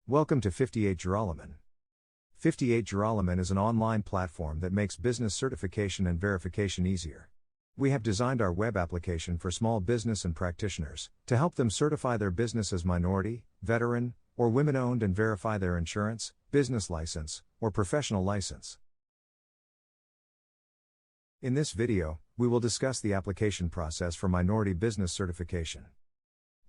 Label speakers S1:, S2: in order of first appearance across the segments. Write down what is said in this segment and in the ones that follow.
S1: Welcome to 58Joralemon. 58Joralemon is an online platform that makes business certification and verification easier. We have designed our web application for small business and practitioners to help them certify their business as minority, veteran, or women-owned and verify their insurance, business license, or professional license. In this video, we will discuss the application process for minority business certification.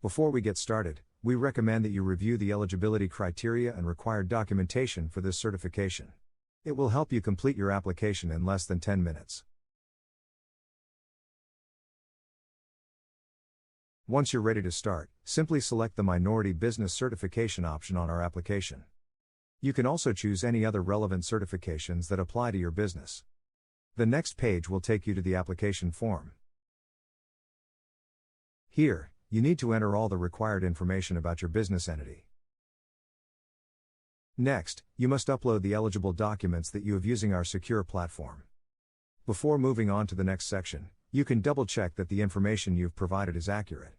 S1: Before we get started, we recommend that you review the eligibility criteria and required documentation for this certification. It will help you complete your application in less than 10 minutes. Once you're ready to start, simply select the Minority Business Certification option on our application. You can also choose any other relevant certifications that apply to your business. The next page will take you to the application form. Here, you need to enter all the required information about your business entity. Next, you must upload the eligible documents that you have using our secure platform. Before moving on to the next section, you can double-check that the information you've provided is accurate.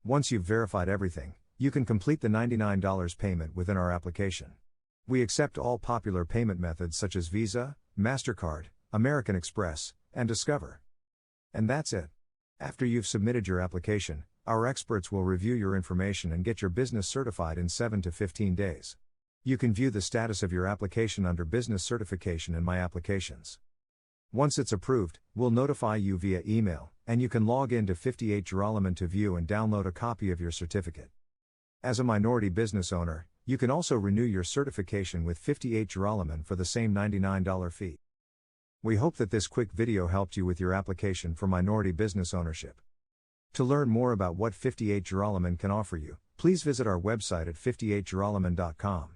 S1: Once you've verified everything, you can complete the $99 payment within our application. We accept all popular payment methods such as Visa, MasterCard, American Express, and Discover. And that's it. After you've submitted your application, our experts will review your information and get your business certified in 7 to 15 days. You can view the status of your application under Business Certification in My Applications. Once it's approved, we'll notify you via email, and you can log in to 58Joralemon to view and download a copy of your certificate. As a minority business owner, you can also renew your certification with 58Joralemon for the same $99 fee. We hope that this quick video helped you with your application for minority business ownership. To learn more about what 58Joralemon can offer you, please visit our website at 58joralemon.com.